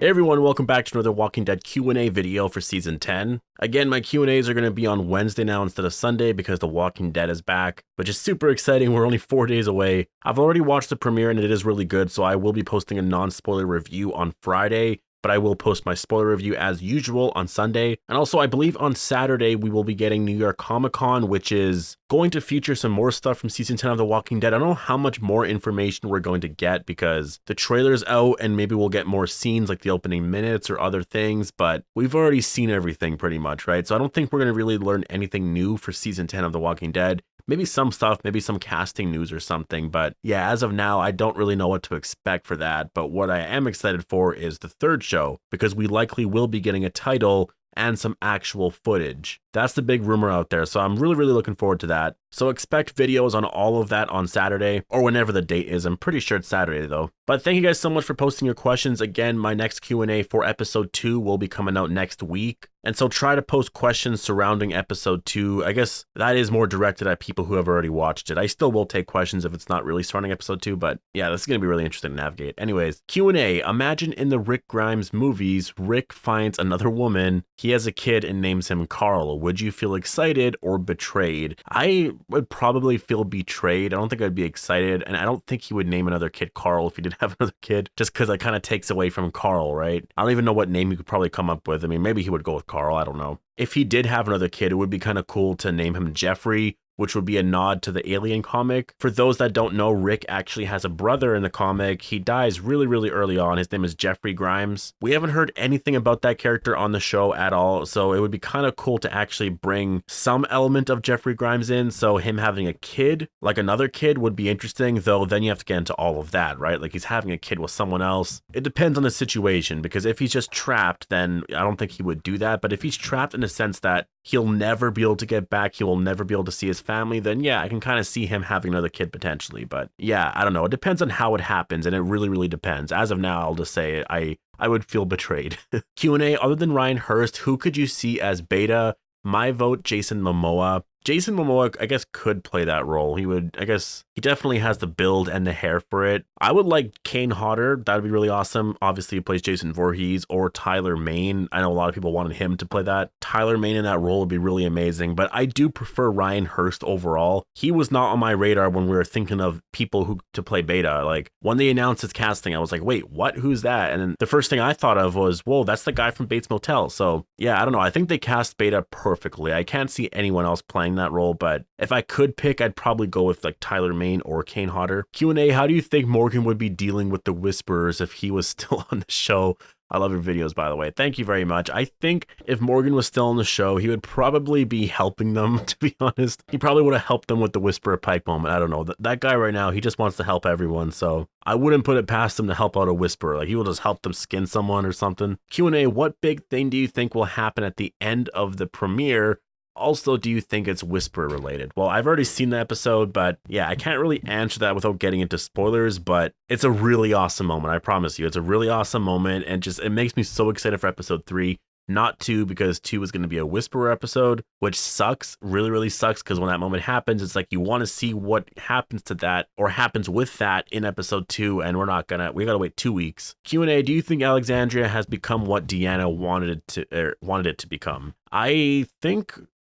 Hey everyone, welcome back to another Walking Dead Q&A video for Season 10. Again, my Q&As are going to be on Wednesday now instead of Sunday because The Walking Dead is back, which is super exciting. We're only 4 days away. I've already watched the premiere and it is really good, so I will be posting a non-spoiler review on Friday, but I will post my spoiler review as usual on Sunday. And also, I believe on Saturday, we will be getting New York Comic Con, which is going to feature some more stuff from Season 10 of The Walking Dead. I don't know how much more information we're going to get because the trailer's out and maybe we'll get more scenes like the opening minutes or other things, but we've already seen everything pretty much, right? So I don't think we're going to really learn anything new for Season 10 of The Walking Dead. Maybe some stuff, maybe some casting news or something, but yeah, as of now, I don't really know what to expect for that. But what I am excited for is the third show, because we likely will be getting a title and some actual footage. That's the big rumor out there, so I'm really looking forward to that. So expect videos on all of that on Saturday, or whenever the date is. I'm pretty sure it's Saturday though. But thank you guys so much for posting your questions. Again, my next Q&A for episode 2 will be coming out next week. And so try to post questions surrounding episode 2. I guess that is more directed at people who have already watched it. I still will take questions if it's not really starting episode 2, but yeah, this is going to be really interesting to navigate. Anyways, Q&A. Imagine in the Rick Grimes movies, Rick finds another woman, he has a kid and names him Carl. Would you feel excited or betrayed? I would probably feel betrayed. I don't think I'd be excited, and I don't think he would name another kid Carl if he did have another kid, just because it kind of takes away from Carl, right? I don't even know what name he could probably come up with. I mean, maybe he would go with Carl, I don't know. If he did have another kid, it would be kind of cool to name him Jeffrey, which would be a nod to the Alien comic. For those that don't know, Rick actually has a brother in the comic. He dies really early on. His name is Jeffrey Grimes. We haven't heard anything about that character on the show at all, so it would be kind of cool to actually bring some element of Jeffrey Grimes in. So him having a kid, like another kid, would be interesting, though then you have to get into all of that, right? Like he's having a kid with someone else. It depends on the situation, because if he's just trapped, then I don't think he would do that. But if he's trapped in the sense that he'll never be able to get back, he will never be able to see his family, then yeah, I can kind of see him having another kid potentially. But yeah, I don't know. It depends on how it happens, and it really depends. As of now, I'll just say I would feel betrayed. Q&A, other than Ryan Hurst, who could you see as Beta? My vote, Jason Momoa. Jason Momoa, I guess, could play that role. I guess he definitely has the build and the hair for it. I would like Kane Hodder. That would be really awesome. Obviously, he plays Jason Voorhees, or Tyler Mane. I know a lot of people wanted him to play that. Tyler Mane in that role would be really amazing, but I do prefer Ryan Hurst overall. He was not on my radar when we were thinking of people who to play Beta. Like, when they announced his casting, I was like, wait, what? Who's that? And then the first thing I thought of was, whoa, that's the guy from Bates Motel. So yeah, I don't know. I think they cast Beta perfectly. I can't see anyone else playing that role, but if I could pick, I'd probably go with like Tyler Mane or Kane Hodder. Q&A, how do you think Morgan would be dealing with the Whisperers if he was still on the show? I love your videos, by the way. Thank you very much. I think if Morgan was still on the show, he would probably be helping them, to be honest. He probably would have helped them with the Whisperer Pike moment. I don't know. That guy right now, he just wants to help everyone, so I wouldn't put it past him to help out a Whisperer. Like, he will just help them skin someone or something. Q&A, what big thing do you think will happen at the end of the premiere? Also, do you think it's Whisperer related? Well, I've already seen the episode, but yeah, I can't really answer that without getting into spoilers, but it's a really awesome moment. I promise you, it's a really awesome moment, and just, it makes me so excited for episode 3. Not 2, because 2 is going to be a Whisperer episode, which sucks, really sucks, because when that moment happens, it's like you want to see what happens to that, or happens with that in episode 2, and we gotta wait 2 weeks. Q&A, do you think Alexandria has become what Deanna wanted it to become?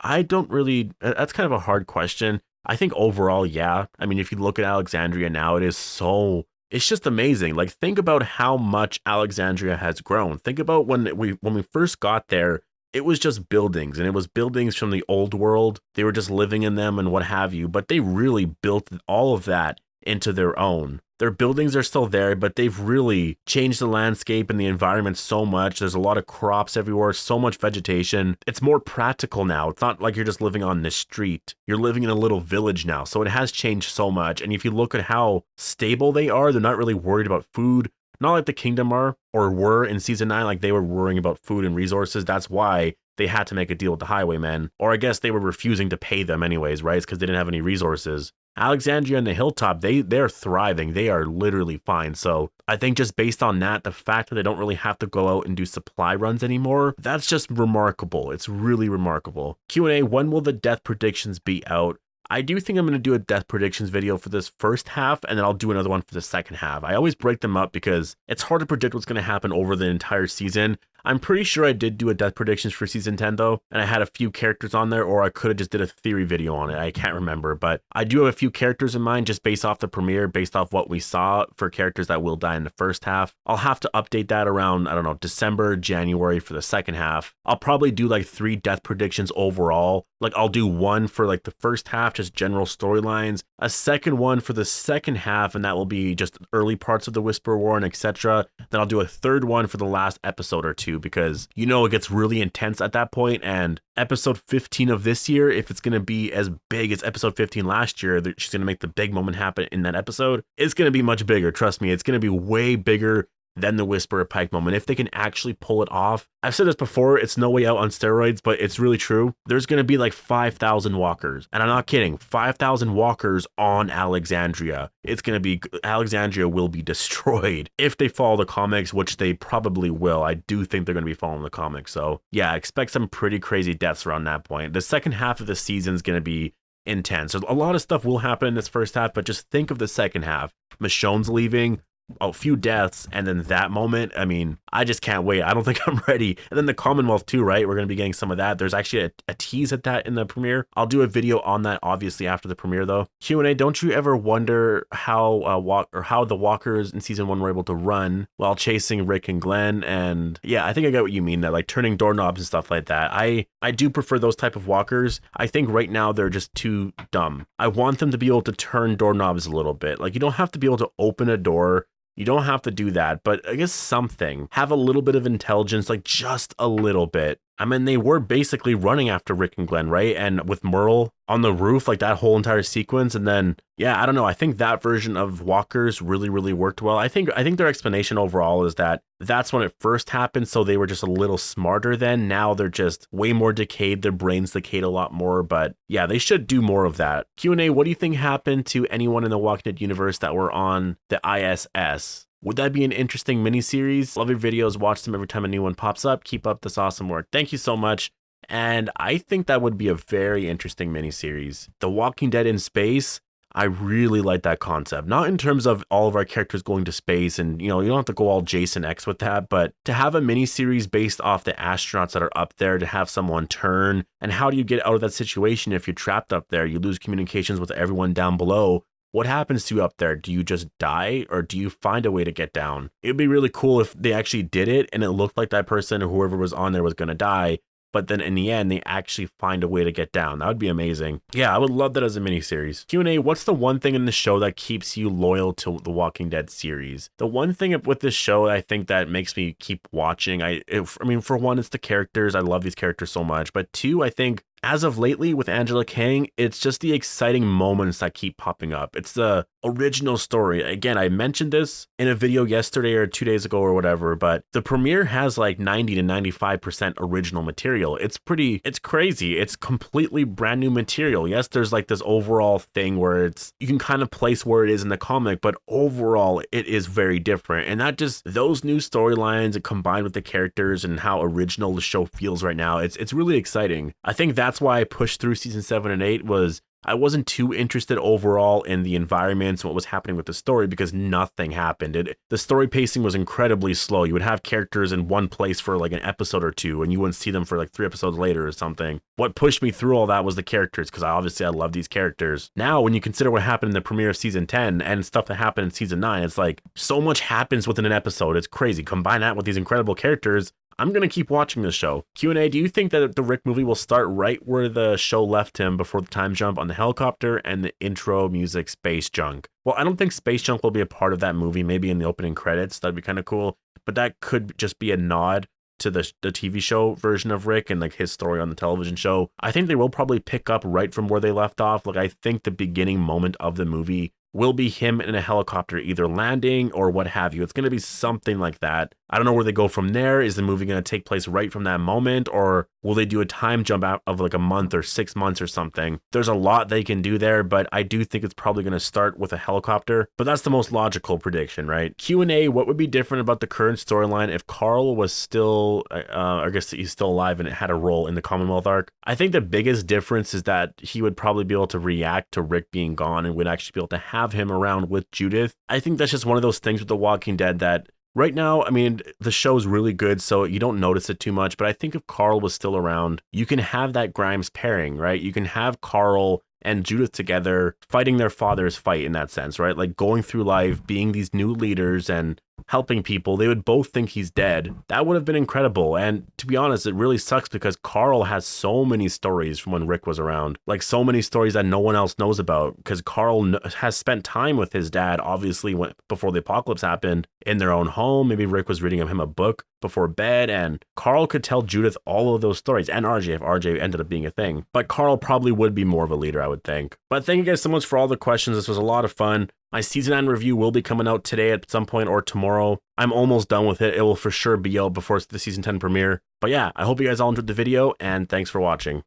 I don't really, that's kind of a hard question. I think overall, yeah. I mean, if you look at Alexandria now, it's just amazing. Like, think about how much Alexandria has grown. Think about when we first got there, it was just buildings, and it was buildings from the old world. They were just living in them and what have you, but they really built all of that into their own. Their buildings are still there, but they've really changed the landscape and the environment so much. There's a lot of crops everywhere, so much vegetation. It's more practical now. It's not like you're just living on the street. You're living in a little village now. So it has changed so much. And if you look at how stable they are, they're not really worried about food. Not like the Kingdom are, or were in season 9, like they were worrying about food and resources. That's why they had to make a deal with the Highwaymen. Or I guess they were refusing to pay them anyways, right? It's because they didn't have any resources. Alexandria and the Hilltop, they're thriving. They are literally fine. So I think just based on that, the fact that they don't really have to go out and do supply runs anymore, that's just remarkable. It's really remarkable. Q&A, when will the death predictions be out? I do think I'm going to do a death predictions video for this first half, and then I'll do another one for the second half. I always break them up because it's hard to predict what's going to happen over the entire season. I'm pretty sure I did do a death predictions for season 10 though, and I had a few characters on there, or I could have just did a theory video on it. I can't remember, but I do have a few characters in mind just based off the premiere, based off what we saw for characters that will die in the first half. I'll have to update that around, I don't know, December, January for the second half. I'll probably do like 3 death predictions overall. Like I'll do one for like the first half, just general storylines, a second one for the second half, and that will be just early parts of the Whisper War and etc. Then I'll do a third one for the last episode or two, because you know it gets really intense at that point, and episode 15 of this year, if it's going to be as big as episode 15 last year, that she's going to make the big moment happen in that episode, it's going to be much bigger. Trust me, it's going to be way bigger than the Whisperer Pike moment, if they can actually pull it off. I've said this before, it's No Way Out on steroids, but it's really true. There's going to be like 5,000 walkers, and I'm not kidding, 5,000 walkers on Alexandria. It's going to be, Alexandria will be destroyed if they follow the comics, which they probably will. I do think they're going to be following the comics, so yeah, expect some pretty crazy deaths around that point. The second half of the season is going to be intense. So a lot of stuff will happen in this first half, but just think of the second half. Michonne's leaving, a few deaths, and then that moment. I mean, I just can't wait. I don't think I'm ready. And then the Commonwealth too, right? We're going to be getting some of that. There's actually a tease at that in the premiere. I'll do a video on that obviously after the premiere though. Q&A, don't you ever wonder how how the walkers in season 1 were able to run while chasing Rick and Glenn? And yeah, I think I get what you mean, that like turning doorknobs and stuff like that. I do prefer those type of walkers. I think right now they're just too dumb. I want them to be able to turn doorknobs a little bit. Like you don't have to be able to open a door. You don't have to do that, but I guess something. Have a little bit of intelligence, like just a little bit. I mean, they were basically running after Rick and Glenn, right? And with Merle on the roof, like that whole entire sequence. And then, yeah, I don't know. I think that version of walkers really, really worked well. I think their explanation overall is that that's when it first happened. So they were just a little smarter then. Now they're just way more decayed. Their brains decayed a lot more. But yeah, they should do more of that. Q&A, what do you think happened to anyone in the Walking Dead universe that were on the ISS? Would that be an interesting miniseries? Love your videos, watch them every time a new one pops up. Keep up this awesome work. Thank you so much. And I think that would be a very interesting miniseries. The Walking Dead in space, I really like that concept. Not in terms of all of our characters going to space and, you know, you don't have to go all Jason X with that, but to have a miniseries based off the astronauts that are up there, to have someone turn, and how do you get out of that situation if you're trapped up there? You lose communications with everyone down below. What happens to you up there? Do you just die, or do you find a way to get down? It'd be really cool if they actually did it and it looked like that person or whoever was on there was going to die, but then in the end, they actually find a way to get down. That would be amazing. Yeah, I would love that as a miniseries. Q&A, what's the one thing in the show that keeps you loyal to the Walking Dead series? The one thing with this show, I think that makes me keep watching, I mean, for one, it's the characters. I love these characters so much. But two, I think as of lately with Angela Kang, it's just the exciting moments that keep popping up. It's the original story. Again, I mentioned this in a video yesterday or 2 days ago or whatever, but the premiere has like 90 to 95% original material. It's crazy. It's completely brand new material. Yes, there's like this overall thing where it's, you can kind of place where it is in the comic, but overall it is very different. And that just, those new storylines combined with the characters and how original the show feels right now, it's really exciting. I think that's why I pushed through season 7 and 8 was I wasn't too interested overall in the environments and what was happening with the story because nothing happened. The story pacing was incredibly slow. You would have characters in one place for like an episode or two and you wouldn't see them for like 3 episodes later or something. What pushed me through all that was the characters, because obviously I love these characters. Now, when you consider what happened in the premiere of season 10 and stuff that happened in season 9, it's like so much happens within an episode. It's crazy. Combine that with these incredible characters, I'm going to keep watching this show. Q&A, do you think that the Rick movie will start right where the show left him before the time jump on the helicopter and the intro music Space Junk? Well, I don't think Space Junk will be a part of that movie, maybe in the opening credits. That'd be kind of cool. But that could just be a nod to the TV show version of Rick and like his story on the television show. I think they will probably pick up right from where they left off. Like I think the beginning moment of the movie will be him in a helicopter either landing or what have you. It's going to be something like that. I don't know where they go from there. Is the movie going to take place right from that moment, or will they do a time jump out of like a month or 6 months or something? There's a lot they can do there, but I do think it's probably going to start with a helicopter, but that's the most logical prediction, right? Q&A, what would be different about the current storyline if Carl was still, I guess he's still alive and it had a role in the Commonwealth arc? I think the biggest difference is that he would probably be able to react to Rick being gone and would actually be able to have him around with Judith. I think that's just one of those things with The Walking Dead that right now, I mean, the show's really good, so you don't notice it too much, but I think if Carl was still around, you can have that Grimes pairing, right? You can have Carl and Judith together fighting their father's fight in that sense, right? Like going through life, being these new leaders and helping people. They would both think he's dead. That would have been incredible. And to be honest, it really sucks because Carl has so many stories from when Rick was around, like so many stories that no one else knows about, because Carl has spent time with his dad, obviously before the apocalypse happened, in their own home. Maybe Rick was reading him a book before bed, and Carl could tell Judith all of those stories, and RJ if RJ ended up being a thing. But Carl probably would be more of a leader, I would think. But thank you guys so much for all the questions. This was a lot of fun. My season 9 review will be coming out today at some point or tomorrow. I'm almost done with it. It will for sure be out before the season 10 premiere. But yeah, I hope you guys all enjoyed the video, and thanks for watching.